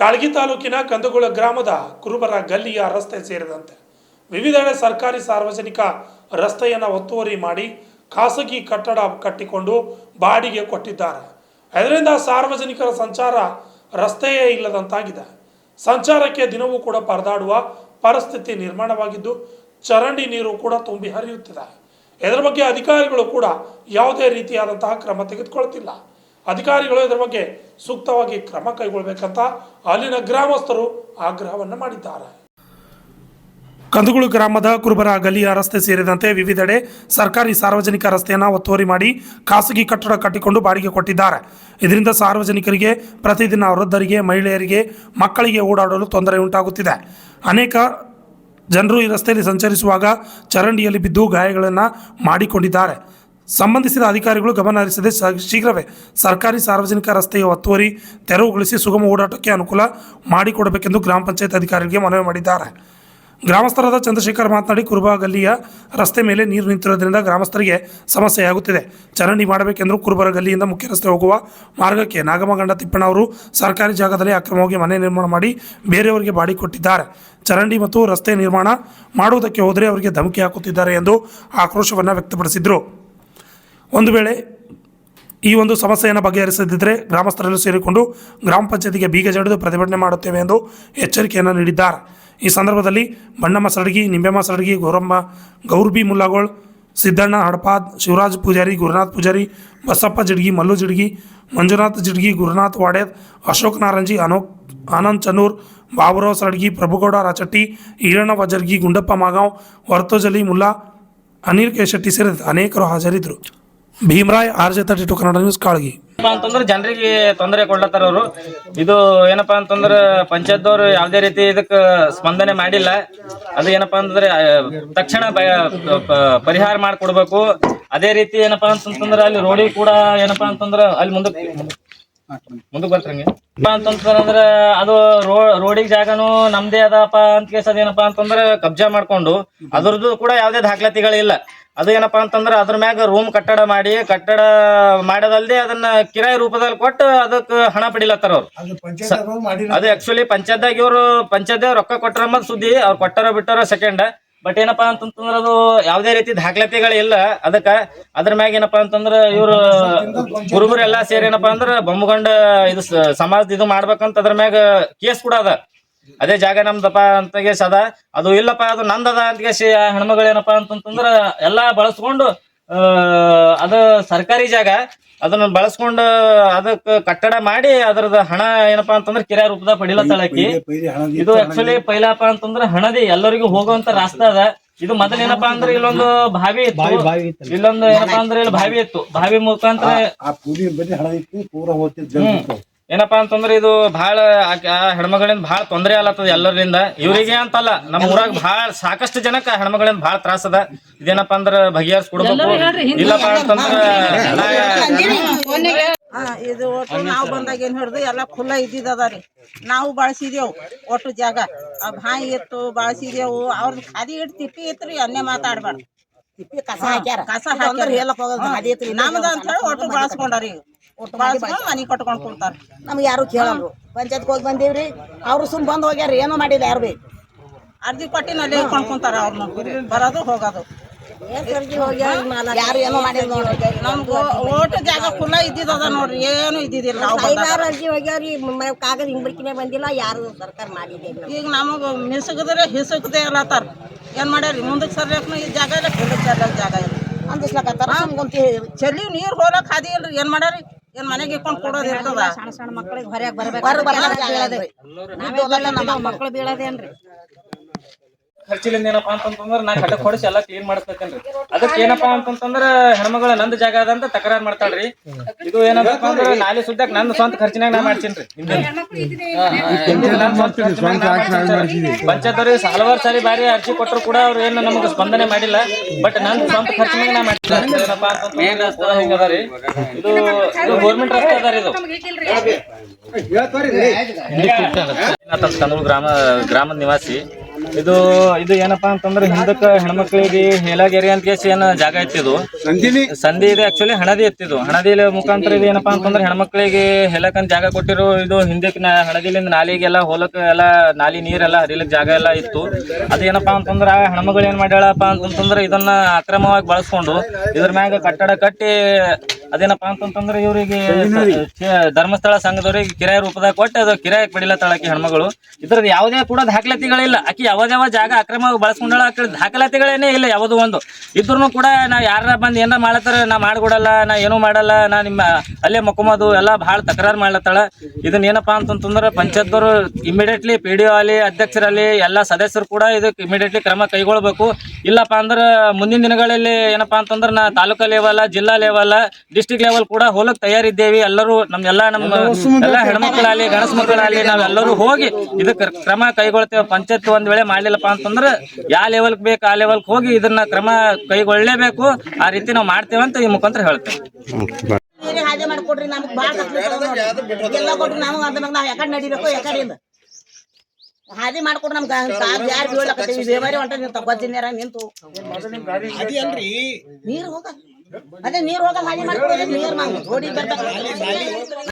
ಕಾಳಗಿ ತಾಲೂಕಿನ ಕಂದಗುಳ ಗ್ರಾಮದ ಕುರುಬರ ಗಲ್ಲಿಯ ರಸ್ತೆ ಸೇರಿದಂತೆ ವಿವಿಧೆಡೆ ಸರ್ಕಾರಿ ಸಾರ್ವಜನಿಕ ರಸ್ತೆಯನ್ನು ಒತ್ತುವರಿ ಮಾಡಿ ಖಾಸಗಿ ಕಟ್ಟಡ ಕಟ್ಟಿಕೊಂಡು ಬಾಡಿಗೆ ಕೊಟ್ಟಿದ್ದಾರೆ. ಇದರಿಂದ ಸಾರ್ವಜನಿಕರ ಸಂಚಾರ ರಸ್ತೆಯೇ ಇಲ್ಲದಂತಾಗಿದೆ. ಸಂಚಾರಕ್ಕೆ ದಿನವೂ ಕೂಡ ಪರದಾಡುವ ಪರಿಸ್ಥಿತಿ ನಿರ್ಮಾಣವಾಗಿದ್ದು ಚರಂಡಿ ನೀರು ಕೂಡ ತುಂಬಿ ಹರಿಯುತ್ತಿದೆ. ಇದರ ಬಗ್ಗೆ ಅಧಿಕಾರಿಗಳು ಕೂಡ ಯಾವುದೇ ರೀತಿಯಾದಂತಹ ಕ್ರಮ ತೆಗೆದುಕೊಳ್ಳುತ್ತಿಲ್ಲ. ಅಧಿಕಾರಿಗಳು ಇದರ ಬಗ್ಗೆ ಸೂಕ್ತವಾಗಿ ಕ್ರಮ ಕೈಗೊಳ್ಳಬೇಕಂತ ಅಲ್ಲಿನ ಗ್ರಾಮಸ್ಥರು ಆಗ್ರಹವನ್ನು ಮಾಡಿದ್ದಾರೆ. ಕಂದಗುಳು ಗ್ರಾಮದ ಕುರುಬರ ಗಲ್ಲಿಯ ರಸ್ತೆ ಸೇರಿದಂತೆ ವಿವಿಧೆಡೆ ಸರ್ಕಾರಿ ಸಾರ್ವಜನಿಕ ರಸ್ತೆಯನ್ನು ಒತ್ತುವರಿ ಮಾಡಿ ಖಾಸಗಿ ಕಟ್ಟಡ ಕಟ್ಟಿಕೊಂಡು ಬಾಡಿಗೆ ಕೊಟ್ಟಿದ್ದಾರೆ. ಇದರಿಂದ ಸಾರ್ವಜನಿಕರಿಗೆ ಪ್ರತಿದಿನ ವೃದ್ಧರಿಗೆ, ಮಹಿಳೆಯರಿಗೆ, ಮಕ್ಕಳಿಗೆ ಓಡಾಡಲು ತೊಂದರೆ ಉಂಟಾಗುತ್ತಿದೆ. ಅನೇಕ ಜನರು ಈ ರಸ್ತೆಯಲ್ಲಿ ಸಂಚರಿಸುವಾಗ ಚರಂಡಿಯಲ್ಲಿ ಬಿದ್ದು ಗಾಯಗಳನ್ನು ಮಾಡಿಕೊಂಡಿದ್ದಾರೆ. ಸಂಬಂಧಿಸಿದ ಅಧಿಕಾರಿಗಳು ಗಮನ ಹರಿಸದೆ ಶೀಘ್ರವೇ ಸರ್ಕಾರಿ ಸಾರ್ವಜನಿಕ ರಸ್ತೆಯ ಒತ್ತುವರಿ ತೆರವುಗೊಳಿಸಿ ಸುಗಮ ಓಡಾಟಕ್ಕೆ ಅನುಕೂಲ ಮಾಡಿಕೊಡಬೇಕೆಂದು ಗ್ರಾಮ ಪಂಚಾಯತ್ ಅಧಿಕಾರಿಗಳಿಗೆ ಮನವಿ ಮಾಡಿದ್ದಾರೆ. ಗ್ರಾಮಸ್ಥರಾದ ಚಂದ್ರಶೇಖರ್ ಮಾತನಾಡಿ, ಕುರುಬ ಗಲ್ಲಿಯ ರಸ್ತೆ ಮೇಲೆ ನೀರು ನಿಂತಿರೋದ್ರಿಂದ ಗ್ರಾಮಸ್ಥರಿಗೆ ಸಮಸ್ಯೆಯಾಗುತ್ತಿದೆ. ಚರಂಡಿ ಮಾಡಬೇಕೆಂದರೂ ಕುರುಬರ ಗಲ್ಲಿಯಿಂದ ಮುಖ್ಯ ರಸ್ತೆ ಹೋಗುವ ಮಾರ್ಗಕ್ಕೆ ನಾಗಮಗಂಡ ತಿಪ್ಪಣ್ಣ ಅವರು ಸರ್ಕಾರಿ ಜಾಗದಲ್ಲಿ ಅಕ್ರಮವಾಗಿ ಮನೆ ನಿರ್ಮಾಣ ಮಾಡಿ ಬೇರೆಯವರಿಗೆ ಬಾಡಿಗೆ ಕೊಟ್ಟಿದ್ದಾರೆ. ಚರಂಡಿ ಮತ್ತು ರಸ್ತೆ ನಿರ್ಮಾಣ ಮಾಡುವುದಕ್ಕೆ ಹೋದರೆ ಅವರಿಗೆ ಧಮಕಿ ಹಾಕುತ್ತಿದ್ದಾರೆ ಎಂದು ಆಕ್ರೋಶವನ್ನು ವ್ಯಕ್ತಪಡಿಸಿದರು. ಒಂದು ವೇಳೆ ಈ ಒಂದು ಸಮಸ್ಯೆಯನ್ನು ಬಗೆಹರಿಸದಿದ್ದರೆ ಗ್ರಾಮಸ್ಥರೆಲ್ಲೂ ಸೇರಿಕೊಂಡು ಗ್ರಾಮ ಪಂಚಾಯತಿಗೆ ಬೀಗ ಜಡಿದು ಪ್ರತಿಭಟನೆ ಮಾಡುತ್ತೇವೆ ಎಂದು ಎಚ್ಚರಿಕೆಯನ್ನು ನೀಡಿದ್ದಾರೆ. ಈ ಸಂದರ್ಭದಲ್ಲಿ ಬಣ್ಣಮ್ಮ ಸರಡಗಿ, ನಿಂಬೆಮ್ಮ ಸರಡಗಿ, ಗೌರ್ಬಿ ಮುಲ್ಲಾಗೋಳ್, ಸಿದ್ದಣ್ಣ ಹಡಪಾದ್, ಶಿವರಾಜ್ ಪೂಜಾರಿ, ಗುರುನಾಥ್ ಪೂಜಾರಿ, ಬಸಪ್ಪ ಜಿಡ್ಗಿ, ಮಲ್ಲು ಜಿಡ್ಗಿ, ಮಂಜುನಾಥ್ ಜಿಡ್ಗಿ, ಗುರುನಾಥ್ ವಾಡೇದ್, ಅಶೋಕ್ ನಾರಂಜಿ, ಆನಂದ್ ಚನ್ನೂರ್, ಬಾಬುರಾವ್ ಸರಡಗಿ, ಪ್ರಭುಗೌಡ ರಾಚಟ್ಟಿ, ಈರಣ್ಣ ವಜರ್ಗಿ, ಗುಂಡಪ್ಪ ಮಾಗಾಂವ್, ವರ್ತೋಜಲಿ ಮುಲ್ಲಾ, ಅನಿಲ್ ಕೆ ಶೆಟ್ಟಿ ಸೇರಿದಂತೆ ಅನೇಕರು ಹಾಜರಿದ್ದರು. Bhimrai, RJ32 Kannada news, Kalagi. ಅಂತಂದ್ರೆ ಜನರಿಗೆ ತೊಂದರೆ ಕೊಡ್ಲತ್ತಾರ ಅವರು. ಇದು ಏನಪ್ಪಾ ಅಂತಂದ್ರೆ ಪಂಚಾಯತ್ದವ್ರು ಯಾವ್ದೇ ರೀತಿ ಇದಕ್ಕೆ ಸ್ಪಂದನೆ ಮಾಡಿಲ್ಲ. ಅದು ಏನಪ್ಪಾ ಅಂತಂದ್ರೆ ತಕ್ಷಣ ಪರಿಹಾರ ಮಾಡಿಕೊಡ್ಬೇಕು. ಅದೇ ರೀತಿ ಏನಪ್ಪಾ ಅಂತಂದ್ರೆ ಅಲ್ಲಿ ರೋಡಿಗೆ ಕೂಡ ಏನಪ್ಪಾ ಅಂತಂದ್ರೆ ಅಲ್ಲಿ ಮುಂದಕ್ಕೆ ಬರ್ತಾರಂಗೆ ಅಂತಂದ್ರೆ ಅದು ರೋಡಿಗೆ ಜಾಗನು ನಮ್ದೇ ಅದಪ್ಪ ಅಂತ ಕೇಸ್ ಅದೇನಪ್ಪಾ ಅಂತಂದ್ರೆ ಕಬ್ಜಾ ಮಾಡ್ಕೊಂಡು ಅದ್ರದ್ದು ಕೂಡ ಯಾವ್ದೇ ದಾಖಲಾತಿಗಳಿಲ್ಲ. ಅದು ಏನಪ್ಪಾ ಅಂತಂದ್ರೆ ಅದ್ರ ಮ್ಯಾಗ ರೂಮ್ ಕಟ್ಟಡ ಮಾಡೋದಲ್ದೆ ಅದನ್ನ ಕಿರಾಯಿ ರೂಪದಲ್ಲಿ ಕೊಟ್ಟು ಅದಕ್ಕೆ ಹಣ ಪಡಿಲತ್ತಾರ ಅವ್ರು. ಅದು ಆಕ್ಚುಲಿ ಪಂಚಾಯತ್ದಾಗ ರೊಕ್ಕ ಕೊಟ್ಟರ ಮತ್ ಸುದ್ದಿ, ಅವ್ರು ಕೊಟ್ಟಾರ ಬಿಟ್ಟಾರ ಸೆಕೆಂಡ್. ಬಟ್ ಏನಪ್ಪಾ ಅಂತಂದ್ರೆ ಅದು ಯಾವ್ದೇ ರೀತಿ ದಾಖಲಾತಿಗಳಿಲ್ಲ. ಅದ್ರ ಮ್ಯಾಗ ಏನಪ್ಪಾ ಅಂತಂದ್ರ ಇವ್ರು ಗುರುಬರೆಲ್ಲಾ ಸೇರಿ ಏನಪ್ಪಾ ಅಂದ್ರ ಬೊಮ್ಮಗೊಂಡ ಇದು ಸಮಾಜದ ಇದು ಮಾಡ್ಬೇಕಂತ ಅದ್ರ ಮ್ಯಾಗ ಕೇಸ್ ಕೂಡ ಅದ. ಅದೇ ಜಾಗ ನಮ್ದಪ್ಪ ಅಂತ ಸದ ಅದು ಇಲ್ಲಪ್ಪ ಅದು ನಂದದ ಅಂತ ಹೆಣ್ಮಗಳು ಏನಪ್ಪಾ ಅಂತಂದ್ರ ಎಲ್ಲಾ ಬಳಸ್ಕೊಂಡು ಅದು ಸರ್ಕಾರಿ ಜಾಗ ಅದನ್ನ ಬಳಸ್ಕೊಂಡು ಅದಕ್ಕೆ ಕಟ್ಟಡ ಮಾಡಿ ಅದ್ರದ ಹಣ ಏನಪ್ಪಾ ಅಂತಂದ್ರೆ ಕಿರಾಯ ರೂಪದ ಪಡಿಲತ್ತಾಳಕಿ. ಇದು ಆಕ್ಚುಲಿ ಪೈಲಪ್ಪ ಅಂತಂದ್ರ ಹಣದಿ ಎಲ್ಲರಿಗೂ ಹೋಗುವಂತ ರಾಸ್ತಾ ಅದ. ಇದು ಮೊದಲ ಏನಪ್ಪಾ ಅಂದ್ರೆ ಇಲ್ಲೊಂದು ಬಾವಿ ಇತ್ತು. ಇಲ್ಲೊಂದು ಏನಪ್ಪಾ ಅಂದ್ರೆ ಇಲ್ಲಿ ಬಾವಿ ಇತ್ತು. ಬಾವಿ ಮುಖಾಂತರ ಏನಪ್ಪಾ ಅಂತಂದ್ರೆ ಇದು ಬಹಳ ಹೆಣ್ಮಗಳಿಂದ ಬಹಳ ತೊಂದರೆ ಆಲತ್ತದ ಎಲ್ಲರಿಂದ. ಇವ್ರಿಗೆ ಅಂತಲ್ಲ, ನಮ್ಮ ಊರಾಗ ಬಹಳ ಸಾಕಷ್ಟು ಜನಕ್ಕ ಹೆಣ್ಮಗಳಿಂದ ಬಹಳ ತ್ರಾಸ ಅದ. ಇದೇನಪ್ಪಾ ಅಂದ್ರ ಬಗೆಹರಿಸ್ಕೊಡ್ಬೇಕು. ಇಲ್ಲಪ್ಪ ಅಂತಂದ್ರ ಇದು ಒಟ್ಟು ನಾವು ಬಂದಾಗ ಏನ್ ಹಿಡ್ದು ಎಲ್ಲ ಖುಲ್ಲ ಇದ್ದಿದ್ದರಿ. ನಾವು ಬಳಸಿದೇವು ಒಟ್ಟು ಜಾಗ ಬಾಯಿ ಇತ್ತು, ಬಳಸಿದೇವು. ಅವ್ರದ್ದು ಖಾದಿ ಇಟ್ಟು ತಿಪ್ಪಿ ಇತ್ರಿ, ಅನ್ನೇ ಮಾತಾಡ್ಬಾರ್ದು. ಕಸ ಹಾಕ್ಯಾರ, ನಮ್ದು ಅಂತ ಹೇಳಿ ಒಟ್ಟು ಬಳಸ್ಕೊಂಡಾರಿ. ಮನಿ ಕಟ್ಕೊಂಡ್ ಕುಂತಾರ. ನಮ್ಗೆ ಯಾರು ಕೇಳಲ್ರು. ಪಂಚಾಯತ್ ಹೋಗಿ ಬಂದೇವ್ರಿ, ಅವ್ರು ಸುಮ್ ಬಂದ್ ಹೋಗ್ಯಾರ, ಏನೋ ಮಾಡಿಲ್ಲ. ಯಾರು ಬಿ ಅರ್ಜಿ ಕೊಟ್ಟಿನಲ್ಲಿ ಹೇಳ್ಕೊಂಡ್ ಕುಂತಾರ. ಅವ್ರನ್ನ ಬರೋದು ಹೋಗೋದು ಯಾರು ಏನೋ ಮಾಡಿಲ್ಲ. ನಮ್ದು ಓಟು ಜಾಗ ಖುಲ್ಲ ಇದ್ದಿದ್ದದ ನೋಡ್ರಿ, ಏನು ಇದ್ದಿದ್ದಿಲ್ಲ. ಅರ್ಜಿ ಹೋಗ್ಯಾವ್ರಿ, ಕಾಗದ ಹಿಂಬರ್ಕಿನೇ ಬಂದಿಲ್ಲ. ಯಾರು ಸರ್ಕಾರ ಮಾಡಿದೆ. ಈಗ ನಮಗ್ ಮಿಸಗದ್ರೆ ಹಿಸಕದೆ ಅಲ್ಲತ್ತಾರ. ಏನ್ ಮಾಡ್ಯಾರಿ, ಮುಂದಕ್ಕೆ ಸರ್ಯಾಕನು ಈ ಜಾಗ ಇಲ್ಲ, ಕೆಳಗೆ ಸರ್ಯಾಕ ಜಾಗ ಇಲ್ಲ ಅಂದಿಸ್ಲಕತ್ತಾರ. ಚೆಲ್ಲಿ ನೀರ್ ಹೋಲಕ್ ಹಾದಿ ಇಲ್ರಿ. ಏನ್ ಮಾಡ್ಯಾರಿ, ಏನ್ ಮನೆಗೆ ಇಟ್ಕೊಂಡ್ ಕೊಡೋದ್ ಇರ್ತದ. ಸಣ್ಣ ಸಣ್ಣ ಮಕ್ಳಿಗೆ ಹೊರಗೆ ಬರ್ಬೇಕು. ಮಕ್ಳು ಬೀಳೋದೇನ್ರಿ ಖರ್ಚಿಲಿಂದ ಏನಪ್ಪಾ ಅಂತಂದ್ರ ನಾ ಕಟ್ಟಕ್ ಹೊಡಿಸಿ ಎಲ್ಲಾ ಕ್ಲೀನ್ ಮಾಡಿಸ್ತೇನ್ರಿ. ಅದಕ್ಕೆ ಏನಪ್ಪಾ ಅಂತಂದ್ರ ಹೆಣ್ಮಗಳ ನಂದ್ ಜಾಗ ಅದಂತ ತಕರಾರ್ ಮಾಡ್ತಾಳ್ರಿ. ಇದು ಏನಂತಪ್ಪ ಅಂದ್ರ ನಾಲಿ ಸುದ್ದಾಕ್ ನಂದ್ ಸ್ವಂತ ಖರ್ಚಿನಾಗ ನಾ ಮಾಡ್ಸೇನ್ರಿ. ಪಂಚಾಯತ್ ಹಲವಾರು ಸಾರಿ ಬಾರಿ ಅರ್ಜಿ ಕೊಟ್ಟರು ಕೂಡ ಅವ್ರು ಏನು ನಮಗ ಸ್ಪಂದನೆ ಮಾಡಿಲ್ಲ. ಬಟ್ ನಂದ್ ಸ್ವಂತ ಖರ್ಚಿನಾಗ ನಾ ಮಾಡ್ತೀನಿ. ಏನಪ್ಪಾ ಅಂತಂದ್ರ ಹಿಂಗದಾರಿ, ಇದು ಗೌರ್ಮೆಂಟ್ ರಸ್ತೆ ಅದಾರಿ. ಇದು ಕಂದೂರು ಗ್ರಾಮದ ನಿವಾಸಿ. ಇದು ಇದು ಏನಪ್ಪಾ ಅಂತಂದ್ರೆ ಹಿಂದಕ್ಕ ಹೆಣ್ಮಕ್ಳಿಗೆ ಹೇಲಾಗೇರಿ ಅಂತ ಕೇಸಿ ಏನ ಜಾಗ ಇತ್ತಿದು ಸಂಧಿ ಇದೆ. ಆಕ್ಚುಲಿ ಹಣದಿ ಎತ್ತಿದು ಹಣದಿ ಮುಖಾಂತರ ಇದು ಏನಪ್ಪಾ ಅಂತಂದ್ರೆ ಹೆಣ್ಮಕ್ಳಿಗೆ ಹೇಳಕಂತ ಜಾಗ ಕೊಟ್ಟಿರೋ. ಇದು ಹಿಂದಕ್ಕೆ ಹಣದಿಲಿಂದ ನಾಲಿಗೆಲ್ಲ ಹೋಲಕ್ ಎಲ್ಲ ನಾಲಿ ನೀರೆಲ್ಲ ಹರಿಲಿಕ್ ಜಾಗ ಎಲ್ಲ ಇತ್ತು. ಅದೇನಪ್ಪಾ ಅಂತಂದ್ರ ಹೆಣ್ಮಗಳು ಏನ್ ಮಾಡ್ಯಾಳಪ್ಪ ಅಂತಂದ್ರೆ ಇದನ್ನ ಅಕ್ರಮವಾಗಿ ಬಳಸ್ಕೊಂಡು ಇದ್ರ ಮ್ಯಾಗ ಕಟ್ಟಡ ಕಟ್ಟಿ ಅದೇನಪ್ಪಾ ಅಂತಂದ್ರೆ ಇವರಿಗೆ ಧರ್ಮಸ್ಥಳ ಸಂಘದವರಿಗೆ ಕಿರಾಯ ರೂಪದಾಗ ಕೊಟ್ಟು ಅದು ಕಿರಾಯ ಪಡಿಲತ್ತಾಳಕಿ ಹೆಣ್ಮಗಳು. ಇದ್ರದ್ದು ಯಾವುದೇ ಕೂಡ ದಾಖಲಾತಿಗಳಿಲ್ಲ. ಆಕಿ ಯಾವ ಜಾಗ ಅಕ್ರಮವಾಗಿ ಬಳಸ್ಕೊಂಡಾಳ ದಾಖಲಾತಿಗಳೇನೇ ಇಲ್ಲ ಯಾವುದೋ ಒಂದು. ಇದ್ರೂ ಕೂಡ ನಾ ಯಾರ ಬಂದು ಏನಾರ ಮಾಡತ್ತಾರ ನಾ ಮಾಡ್ಕೊಡಲ್ಲ, ನಾ ಏನೂ ಮಾಡಲ್ಲ, ನಾ ನಿಮ್ಮ ಅಲ್ಲೇ ಮಕ್ಕೊಂಬೋದು ಎಲ್ಲ ಭಾಳ ತಕರಾರು ಮಾಡ್ಲತ್ತಾಳ. ಇದನ್ನ ಏನಪ್ಪಾ ಅಂತಂತಂದ್ರೆ ಪಂಚಾಯತ್ದವರು ಇಮಿಡಿಯೇಟ್ಲಿ PDO ಅಲ್ಲಿ ಅಧ್ಯಕ್ಷರಲ್ಲಿ ಎಲ್ಲ ಸದಸ್ಯರು ಕೂಡ ಇದಕ್ಕೆ ಇಮಿಡಿಯೇಟ್ಲಿ ಕ್ರಮ ಕೈಗೊಳ್ಬೇಕು. ಇಲ್ಲಪ್ಪ ಅಂದ್ರೆ ಮುಂದಿನ ದಿನಗಳಲ್ಲಿ ಏನಪ್ಪಾ ಅಂತಂದ್ರೆ ನಾ ತಾಲೂಕಾ ಲೆವೆಲ್, ಜಿಲ್ಲಾ ಲೆವೆಲ್, ಡಿಸ್ಟ್ರಿಕ್ಟ್ ಲೆವೆಲ್ ಕೂಡ ಹೋಲಕ್ ತಯಾರಿದ್ದೇವೆ. ಎಲ್ಲರೂ ನಮ್ಮ ಎಲ್ಲ ಹೆಣ್ಮಕ್ಳಾಗಲಿ ಗಣಸ್ ಮಕ್ಕಳಾಗಲಿ ನಾವೆಲ್ಲರೂ ಹೋಗಿ ಇದಕ್ಕೆ ಕ್ರಮ ಕೈಗೊಳ್ತೇವೆ. ಪಂಚಾಯತ್ ಒಂದ್ ವೇಳೆ ಮಾಡ್ಲಿಲ್ಲಪ್ಪ ಅಂತಂದ್ರೆ ಯಾವ ಲೆವೆಲ್ಗೆ ಬೇಕು ಆ ಲೆವೆಲ್ಗೆ ಹೋಗಿ ಇದನ್ನ ಕ್ರಮ ಕೈಗೊಳ್ಳಲೇಬೇಕು. ಆ ರೀತಿ ನಾವು ಮಾಡ್ತೇವೆ ಅಂತ ಈ ಮುಖಾಂತರ ಹೇಳ್ತೇವೆ. ನೀರೇ ಹಾಗೆ ಮಾಡ್ಕೊಡ್ರಿ, ನಮ್ಗೆ ಭಾಳ ಎಲ್ಲ ಕೊಟ್ರಿ. ನಮಗೆ ಅದ್ರ ನಾವು ಯಾಕಡೆ ನಡಿಬೇಕು, ಯಾಕಡೆಯಿಂದ ಹಾದಿ ಮಾಡ್ಕೊಡ್ರಿ. ನಮ್ಗೆ ಯಾರು ಬೀಳಕತ್ತೀವಿ ಬೇಮಾರಿ ಹೊಂಟ ನೀವು ತಗೋತೀನಿ ನಿಂತು ನೀರು ಹೋಗ ಅದೇ ನೀರು ಹೋಗಲ್ಲ ಹಾದಿ ಮಾಡ್ಕೊಡ್ರಿ. ನೀರು ನಾವು ರೋಡಿಗೆ ಬರ್ಬೇಕು.